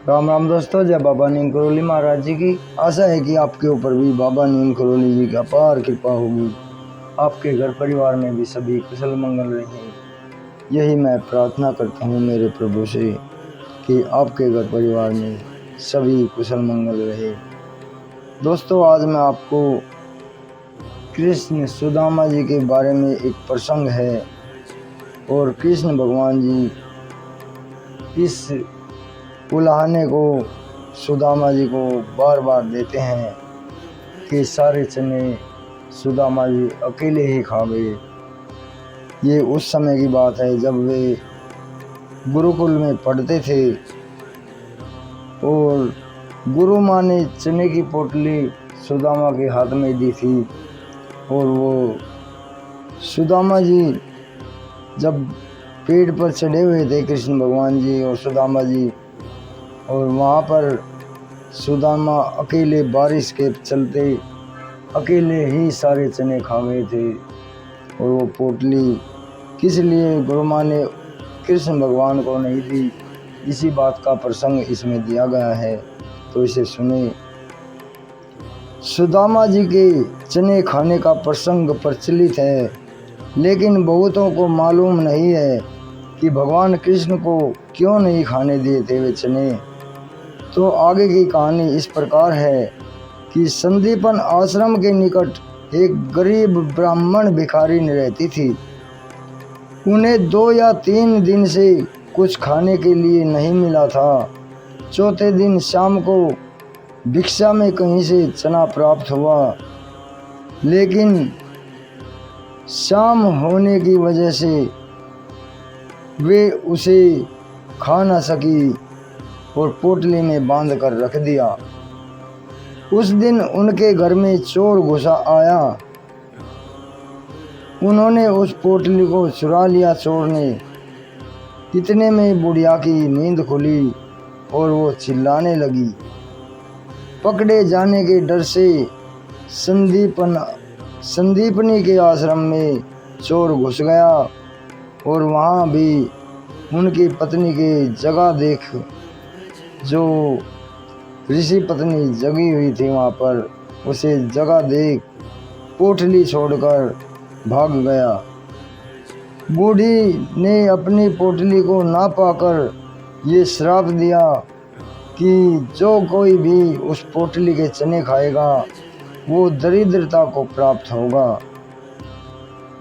राम राम दोस्तों, जय बाबा नीम करोली महाराज जी की। आशा है कि आपके ऊपर भी बाबा नीम करोली जी की अपार कृपा होगी। आपके घर परिवार में भी सभी कुशल मंगल रहें, यही मैं प्रार्थना करता हूँ मेरे प्रभु से कि आपके घर परिवार में सभी कुशल मंगल रहे। दोस्तों, आज मैं आपको कृष्ण सुदामा जी के बारे में एक प्रसंग है और कृष्ण भगवान जी इस उलाहने को सुदामा जी को बार बार देते हैं कि सारे चने सुदामा जी अकेले ही खा गए। ये उस समय की बात है जब वे गुरुकुल में पढ़ते थे और गुरु माँ ने चने की पोटली सुदामा के हाथ में दी थी और वो सुदामा जी जब पेड़ पर चढ़े हुए थे, कृष्ण भगवान जी और सुदामा जी, और वहाँ पर सुदामा अकेले बारिश के चलते अकेले ही सारे चने खा गए थे। और वो पोटली किस लिए गुरु माँ ने कृष्ण भगवान को नहीं दी, इसी बात का प्रसंग इसमें दिया गया है, तो इसे सुने। सुदामा जी के चने खाने का प्रसंग प्रचलित है, लेकिन बहुतों को मालूम नहीं है कि भगवान कृष्ण को क्यों नहीं खाने दिए थे वे चने। तो आगे की कहानी इस प्रकार है कि संदीपन आश्रम के निकट एक गरीब ब्राह्मण भिखारी रहती थी। उन्हें 2 या 3 दिन से कुछ खाने के लिए नहीं मिला था। चौथे दिन शाम को भिक्षा में कहीं से चना प्राप्त हुआ, लेकिन शाम होने की वजह से वे उसे खा न सकी और पोटली में बांध कर रख दिया। उस दिन उनके घर में चोर घुसा आया। उन्होंने उस पोटली को चुरा लिया चोर ने। इतने में बुढ़िया की नींद खुली और वो चिल्लाने लगी। पकड़े जाने के डर से संदीपनी के आश्रम में चोर घुस गया और वहाँ भी उनकी पत्नी के जगह देख, जो ऋषि पत्नी जगी हुई थी वहाँ पर, उसे जगह देख पोटली छोड़कर भाग गया। बूढ़ी ने अपनी पोटली को ना पाकर ये श्राप दिया कि जो कोई भी उस पोटली के चने खाएगा वो दरिद्रता को प्राप्त होगा।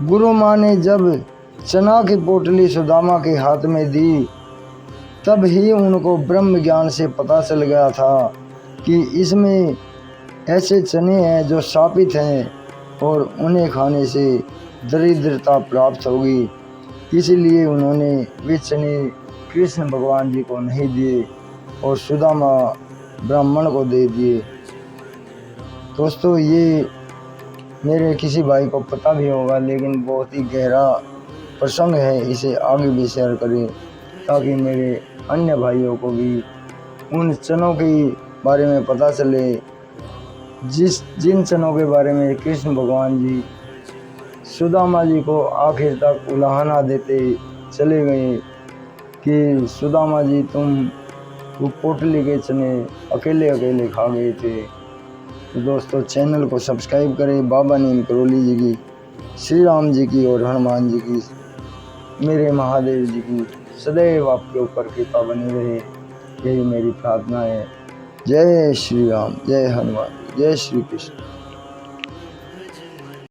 गुरु माँ ने जब चना की पोटली सुदामा के हाथ में दी, तब ही उनको ब्रह्म ज्ञान से पता चल गया था कि इसमें ऐसे चने हैं जो शापित हैं और उन्हें खाने से दरिद्रता प्राप्त होगी। इसलिए उन्होंने वे चने कृष्ण भगवान जी को नहीं दिए और सुदामा ब्राह्मण को दे दिए। दोस्तों, ये मेरे किसी भाई को पता भी होगा, लेकिन बहुत ही गहरा प्रसंग है, इसे आगे भी शेयर करें ताकि मेरे अन्य भाइयों को भी उन चनों के बारे में पता चले जिन चनों के बारे में कृष्ण भगवान जी सुदामा जी को आखिर तक उलाहना देते चले गए कि सुदामा जी तुम वो पोटली के चने अकेले अकेले खा गए थे। तो दोस्तों, चैनल को सब्सक्राइब करें। बाबा नीम करोली जी की, श्री राम जी की और हनुमान जी की, मेरे महादेव जी की सदैव आपके ऊपर कृपा बनी रहे, यही मेरी प्रार्थना है। जय श्री राम, जय हनुमान, जय श्री कृष्ण।